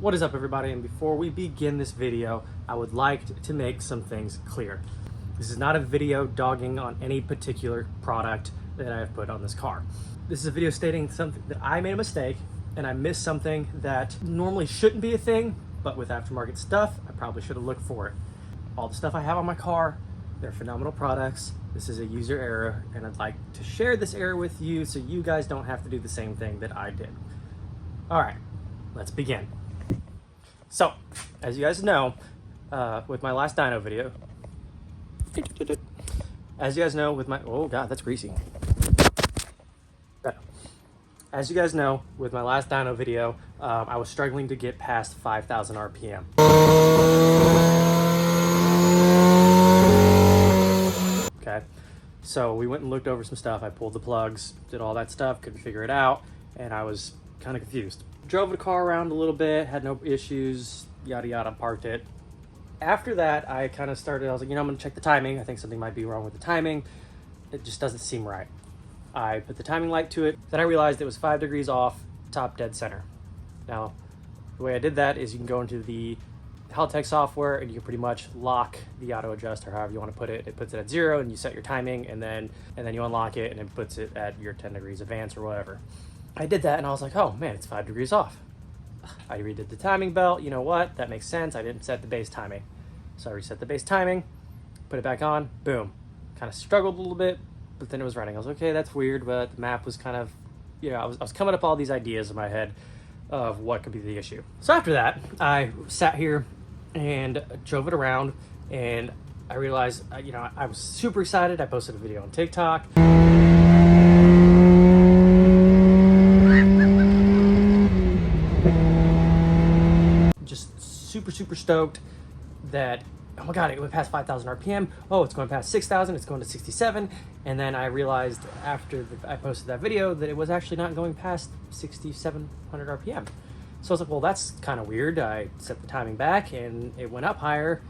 What is up, everybody? And before we begin this video, I would like to make some things clear. This is not a video dogging on any particular product that I have put on this car. This is a video stating something that I made a mistake and I missed something that normally shouldn't be a thing, but with aftermarket stuff, I probably should have looked for it. All the stuff I have on my car, they're phenomenal products. This is a user error, and I'd like to share this error with you so you guys don't have to do the same thing that I did. All right, let's begin. So, as you guys know, with my last dyno video, as you guys know with my, oh God, that's greasy. As you guys know, with my last dyno video, I was struggling to get past 5,000 RPM. Okay, so we went and looked over some stuff. I pulled the plugs, did all that stuff, couldn't figure it out, and I was kind of confused. Drove the car around a little bit, had no issues, yada yada, parked it. After that, I kind of started, I was like, I'm gonna check the timing. I think something might be wrong with the timing. It just doesn't seem right. I put the timing light to it, then I realized it was 5 degrees off, top dead center. Now, the way I did that is you can go into the Haltech software and you can pretty much lock the auto adjust, or however you want to put it. It puts it at 0 and you set your timing, and then you unlock it and it puts it at your 10 degrees advance or whatever. I did that and I was like, oh man, it's 5 degrees off. I redid the timing belt. You know what? That makes sense. I didn't set the base timing. So I reset the base timing, put it back on, boom. Kind of struggled a little bit, but then it was running. I was okay, that's weird, but the map was kind of, I was coming up all these ideas in my head of what could be the issue. So after that, I sat here and drove it around, and I realized, I was super excited. I posted a video on TikTok. Just super stoked that, oh my God, it went past 5,000 RPM. Oh, it's going past 6,000, it's going to 67. And then I realized after I posted that video that it was actually not going past 6,700 RPM. So I was like, well, that's kind of weird. I set the timing back and it went up higher.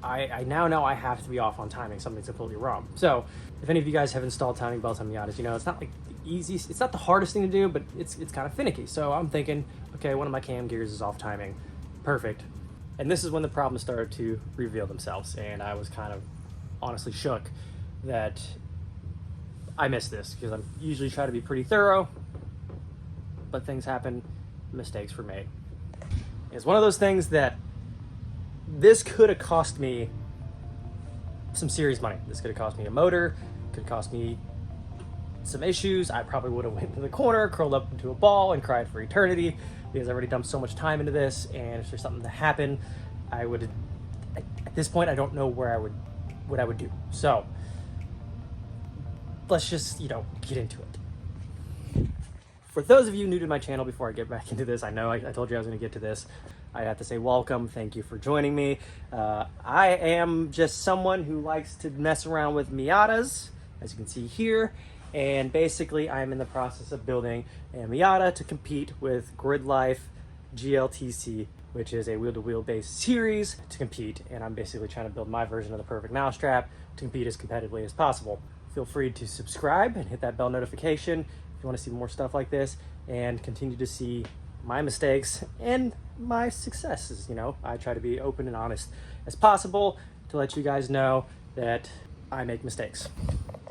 I now know I have to be off on timing. Something's completely wrong. So if any of you guys have installed timing belts on Miatas, it's not like the easiest, it's not the hardest thing to do, but it's kind of finicky. So I'm thinking, okay, one of my cam gears is off timing. Perfect. And this is when the problems started to reveal themselves, and I was kind of honestly shook that I missed this, because I'm usually try to be pretty thorough, but things happen, mistakes were made. It's one of those things that this could have cost me some serious money. This could have cost me a motor, could have cost me some issues. I probably would have went in the corner, curled up into a ball, and cried for eternity, because I already dumped so much time into this, and if there's something to happen, I would, at this point, I don't know what I would do. So let's just, get into it. For those of you new to my channel, before I get back into this, I know I told you I was gonna get to this. I have to say welcome, thank you for joining me. I am just someone who likes to mess around with Miatas, as you can see here. And basically, I'm in the process of building a Miata to compete with Grid Life GLTC, which is a wheel-to-wheel based series to compete. And I'm basically trying to build my version of the perfect mousetrap to compete as competitively as possible. Feel free to subscribe and hit that bell notification if you want to see more stuff like this, and continue to see my mistakes and my successes. I try to be open and honest as possible to let you guys know that I make mistakes.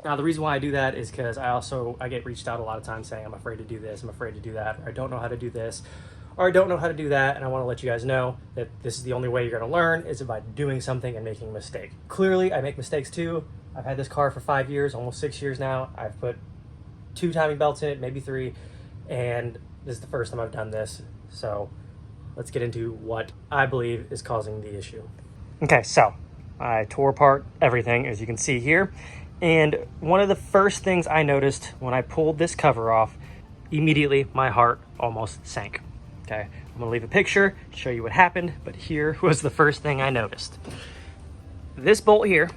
Now, the reason why I do that is because I get reached out a lot of times saying, I'm afraid to do this, I'm afraid to do that, or I don't know how to do this, or I don't know how to do that, and I want to let you guys know that this is the only way you're going to learn, is by doing something and making a mistake. Clearly, I make mistakes too. I've had this car for 5 years, almost 6 years now. I've put 2 timing belts in it, maybe 3, and this is the first time I've done this. So let's get into what I believe is causing the issue. Okay, so I tore apart everything, as you can see here. And one of the first things I noticed when I pulled this cover off, immediately my heart almost sank. Okay, I'm gonna leave a picture to show you what happened, but here was the first thing I noticed. This bolt here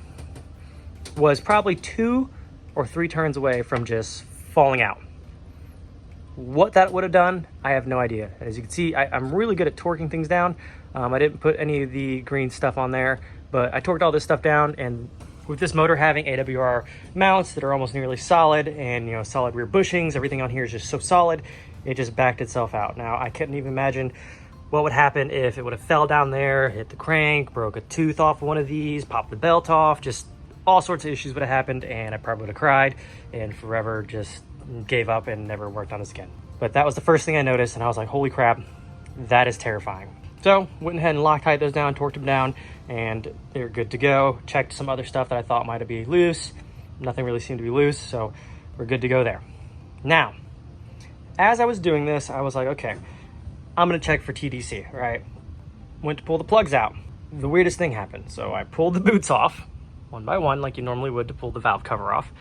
was probably 2 or 3 turns away from just falling out. What that would have done, I have no idea. As you can see, I'm really good at torquing things down. I didn't put any of the green stuff on there, but I torqued all this stuff down, and with this motor having AWR mounts that are almost nearly solid, and solid rear bushings, everything on here is just so solid, it just backed itself out. Now, I couldn't even imagine what would happen if it would have fell down there, hit the crank, broke a tooth off one of these, popped the belt off, just all sorts of issues would have happened, and I probably would have cried and forever just gave up and never worked on this again. But that was the first thing I noticed, and I was like, holy crap, that is terrifying. So went ahead and Loctite those down, torqued them down, and they're good to go. Checked some other stuff that I thought might be loose. Nothing really seemed to be loose, so we're good to go there. Now, as I was doing this, I was like, okay, I'm gonna check for TDC, right? Went to pull the plugs out. The weirdest thing happened. So I pulled the boots off, one by one, like you normally would to pull the valve cover off.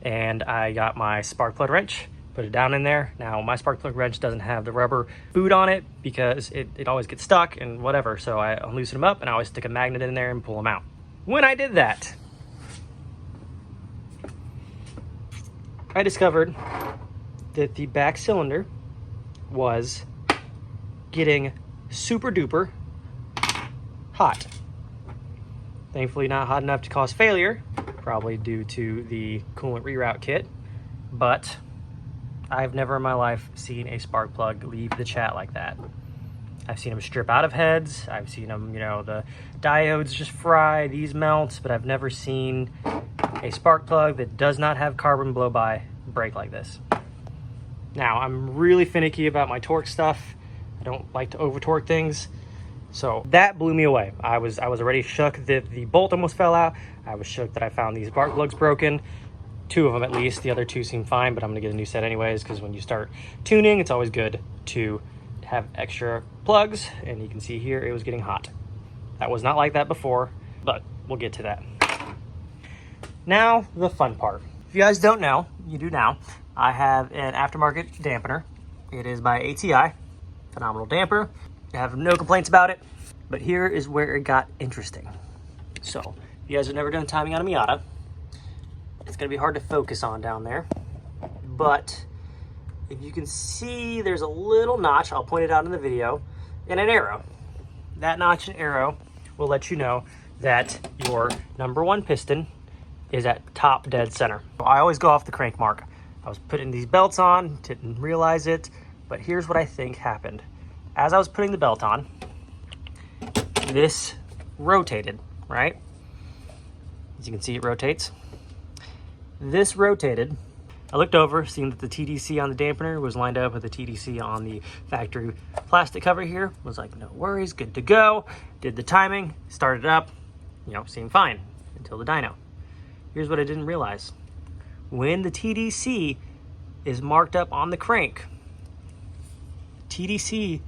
And I got my spark plug wrench, put it down in there. Now, my spark plug wrench doesn't have the rubber boot on it because it always gets stuck and whatever. So I loosen them up and I always stick a magnet in there and pull them out. When I did that, I discovered that the back cylinder was getting super duper hot. Thankfully not hot enough to cause failure, probably due to the coolant reroute kit, but I've never in my life seen a spark plug leave the chat like that. I've seen them strip out of heads, I've seen them, you know, the diodes just fry, these melt, but I've never seen a spark plug that does not have carbon blow-by break like this. Now, I'm really finicky about my torque stuff. I don't like to over torque things. So that blew me away. I was already shook that the bolt almost fell out. I was shook that I found these spark plugs broken. 2 of them at least. The other 2 seem fine, but I'm gonna get a new set anyways, because when you start tuning, it's always good to have extra plugs. And you can see here, it was getting hot. That was not like that before, but we'll get to that. Now, the fun part. If you guys don't know, you do now. I have an aftermarket dampener. It is by ATI, phenomenal damper. I have no complaints about it, but here is where it got interesting. So, if you guys have never done timing on a Miata, it's gonna be hard to focus on down there, but if you can see, there's a little notch, I'll point it out in the video, and an arrow. That notch and arrow will let you know that your #1 piston is at top dead center. I always go off the crank mark. I was putting these belts on, didn't realize it, but here's what I think happened. As I was putting the belt on, this rotated, right? As you can see, it rotates. This rotated. I looked over, seeing that the TDC on the dampener was lined up with the TDC on the factory plastic cover here. Was like, no worries, good to go. Did the timing, started up, you know, seemed fine until the dyno. Here's what I didn't realize. When the TDC is marked up on the crank, TDC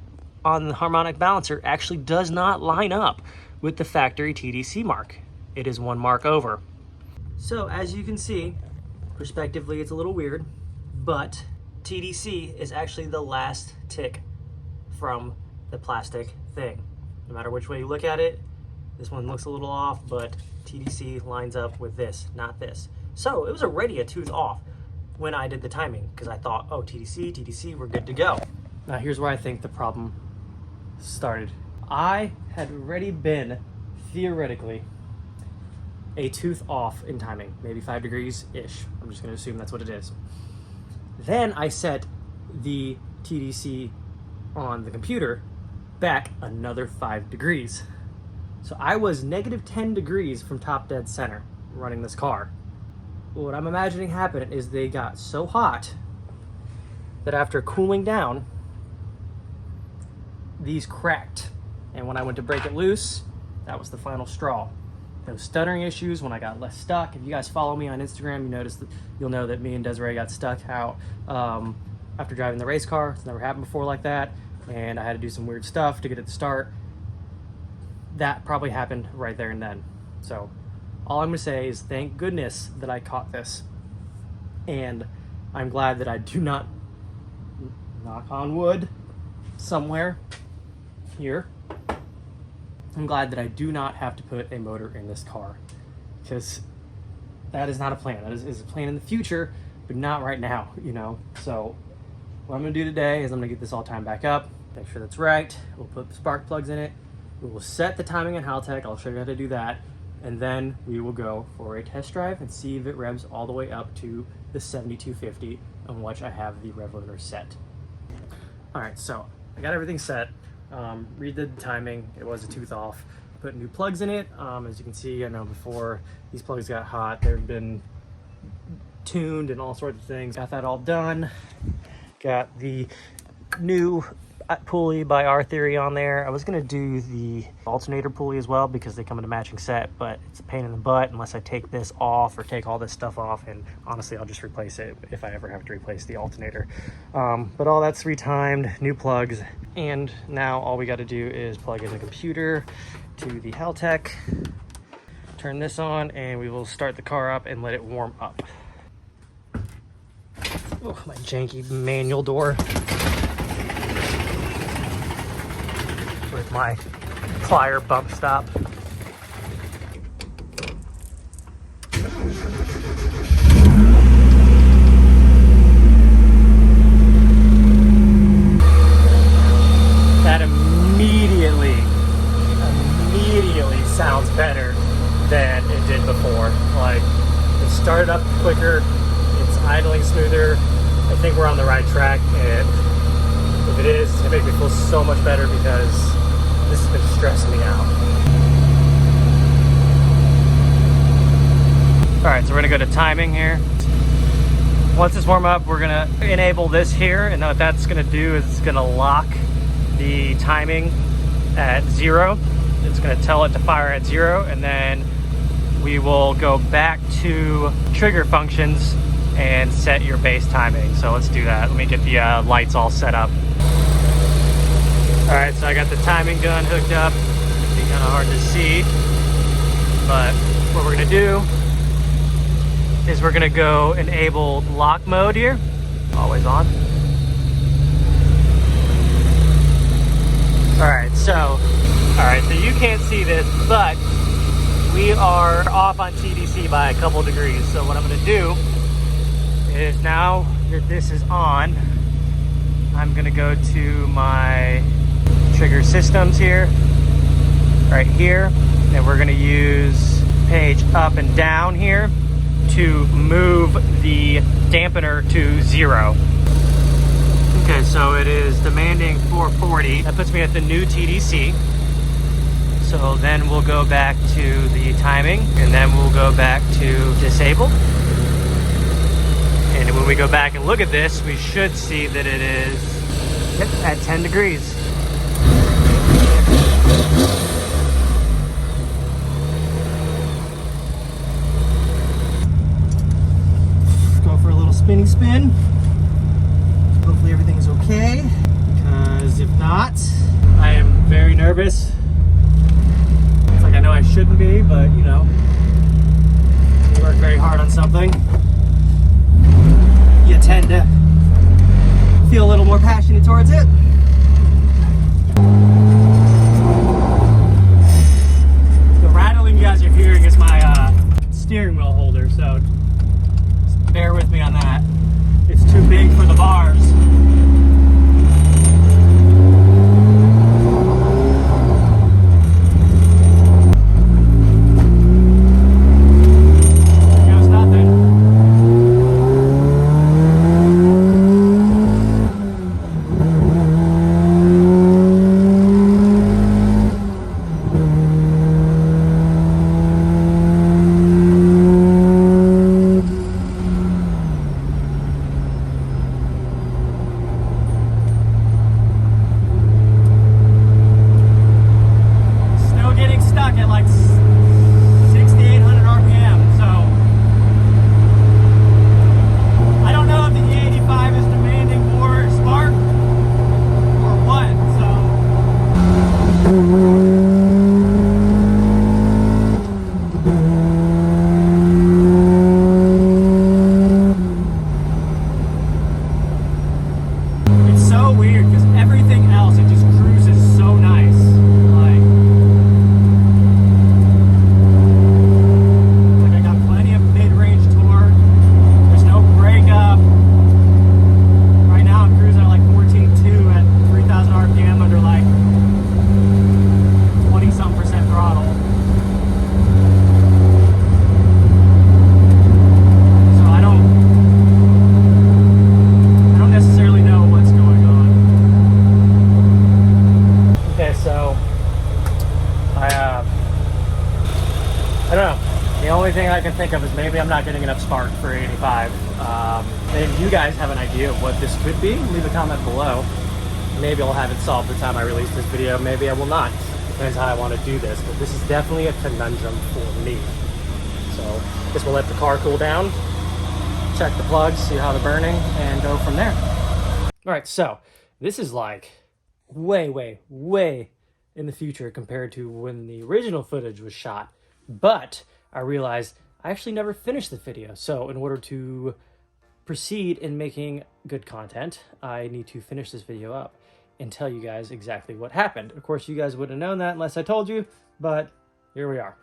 on the harmonic balancer actually does not line up with the factory TDC mark. It is 1 mark over. So as you can see, perspectively it's a little weird, but TDC is actually the last tick from the plastic thing. No matter which way you look at it, this one looks a little off, but TDC lines up with this, not this. So it was already a tooth off when I did the timing, because I thought, oh, TDC, we're good to go. Now here's where I think the problem started. I had already been, theoretically, a tooth off in timing, maybe 5 degrees-ish. I'm just gonna assume that's what it is. Then I set the TDC on the computer back another 5 degrees. So I was -10 degrees from top dead center running this car. What I'm imagining happened is they got so hot that after cooling down, these cracked. And when I went to break it loose, that was the final straw. Those stuttering issues when I got less stuck. If you guys follow me on Instagram, you'll know that me and Desiree got stuck out after driving the race car. It's never happened before like that. And I had to do some weird stuff to get it to start. That probably happened right there and then. So all I'm gonna say is thank goodness that I caught this. And I'm glad that I do not, knock on wood, somewhere here, I'm glad that I do not have to put a motor in this car, because that is not a plan. That is a plan in the future, but not right now, you know? So what I'm gonna do today is I'm gonna get this all timed back up, make sure that's right. We'll put spark plugs in it. We will set the timing in Haltech. I'll show you how to do that. And then we will go for a test drive and see if it revs all the way up to the 7250, on which I have the rev limiter set. All right, so I got everything set. redid the timing. It was a tooth off. Put new plugs in it. As you can see, I know before these plugs got hot, they've been tuned and all sorts of things. Got that all done. Got the new pulley by R Theory on there. I was gonna do the alternator pulley as well because they come in a matching set, but it's a pain in the butt unless I take this off or take all this stuff off, and honestly I'll just replace it if I ever have to replace the alternator. But all that's retimed, new plugs, and now all we got to do is plug in the computer to the Haltech, turn this on, and we will start the car up and let it warm up. Oh, my janky manual door with my plier bump stop. That immediately sounds better than it did before. Like, it started up quicker, it's idling smoother. I think we're on the right track, and if it is, it makes me feel so much better because this has been stressing me out. All right, so we're gonna go to timing here. Once it's warm up, we're gonna enable this here, and what that's gonna do is it's gonna lock the timing at 0. It's gonna tell it to fire at 0, and then we will go back to trigger functions and set your base timing. So let's do that. Let me get the lights all set up. All right, so I got the timing gun hooked up. It's kind of hard to see, but what we're gonna do is we're gonna go enable lock mode here. Always on. All right, so you can't see this, but we are off on TDC by a couple degrees. So what I'm gonna do is, now that this is on, I'm gonna go to my trigger systems here, right here, and we're gonna use page up and down here to move the dampener to 0. Okay, so it is demanding 440. That puts me at the new TDC. So then we'll go back to the timing, and then we'll go back to disable. And when we go back and look at this, we should see that it is at 10 degrees. Go for a little spinny spin. Hopefully everything's okay, because if not, I am very nervous. It's like I know I shouldn't be, but you know, you work very hard on something, you tend to feel a little more passionate towards it. The rattling you guys are hearing is my steering wheel holder, so just bear with me on that. It's too big for the bars. I don't know. The only thing I can think of is maybe I'm not getting enough spark for 85. If you guys have an idea of what this could be, leave a comment below. Maybe I'll have it solved the time I release this video. Maybe I will not. Depends how I want to do this. But this is definitely a conundrum for me. So I guess we'll let the car cool down, check the plugs, see how they're burning, and go from there. All right, so this is like way in the future compared to when the original footage was shot. But I realized I actually never finished the video. So in order to proceed in making good content, I need to finish this video up and tell you guys exactly what happened. Of course, you guys wouldn't have known that unless I told you, but here we are.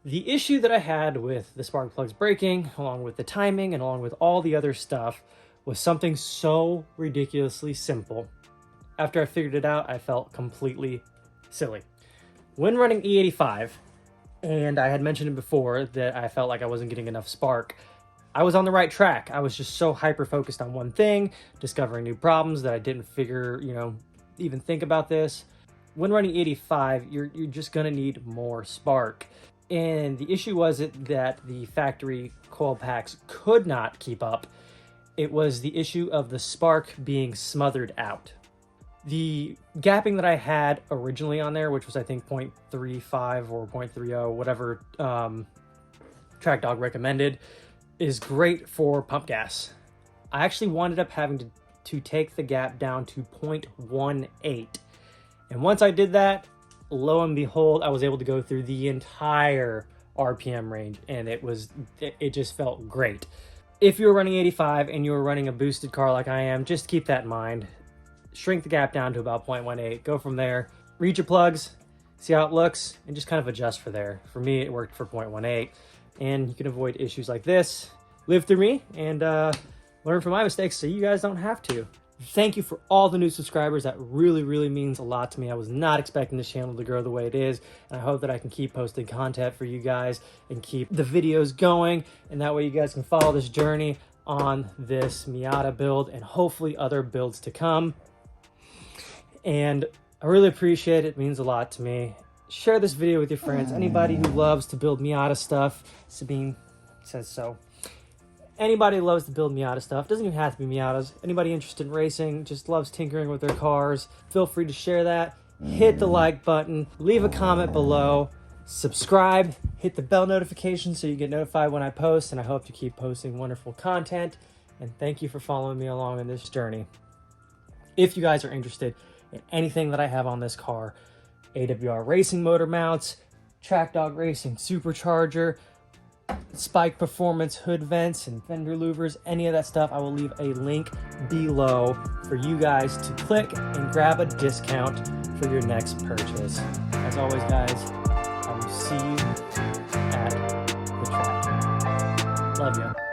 The issue that I had with the spark plugs breaking, along with the timing and along with all the other stuff, was something so ridiculously simple. After I figured it out, I felt completely silly. When running E85, and I had mentioned it before that I felt like I wasn't getting enough spark, I was on the right track. I was just so hyper-focused on one thing, discovering new problems that I didn't figure, even think about this. When running 85, you're just gonna need more spark. And the issue wasn't that the factory coil packs could not keep up. It was the issue of the spark being smothered out. The gapping that I had originally on there, which was I think 0.35 or 0.30, whatever Track Dog recommended, is great for pump gas. I actually wound up having to take the gap down to 0.18. And once I did that, lo and behold, I was able to go through the entire RPM range, and it just felt great. If you're running 85 and you're running a boosted car like I am, just keep that in mind. Shrink the gap down to about 0.18, go from there, read your plugs, see how it looks, and just kind of adjust for there. For me, it worked for 0.18. And you can avoid issues like this. Live through me and learn from my mistakes so you guys don't have to. Thank you for all the new subscribers. That really means a lot to me. I was not expecting this channel to grow the way it is. And I hope that I can keep posting content for you guys and keep the videos going. And that way you guys can follow this journey on this Miata build and hopefully other builds to come. And I really appreciate it. It means a lot to me. Share this video with your friends. Anybody who loves to build Miata stuff, Sabine says so. Anybody who loves to build Miata stuff, doesn't even have to be Miatas. Anybody interested in racing, just loves tinkering with their cars, feel free to share that. Hit the like button, leave a comment below, subscribe, hit the bell notification so you get notified when I post, and I hope to keep posting wonderful content. And thank you for following me along in this journey. If you guys are interested in anything that I have on this car, AWR racing motor mounts, Track Dog Racing Supercharger, Spike Performance hood vents and fender louvers, any of that stuff, I will leave a link below for you guys to click and grab a discount for your next purchase. As always, guys, I will see you at the track. Love you.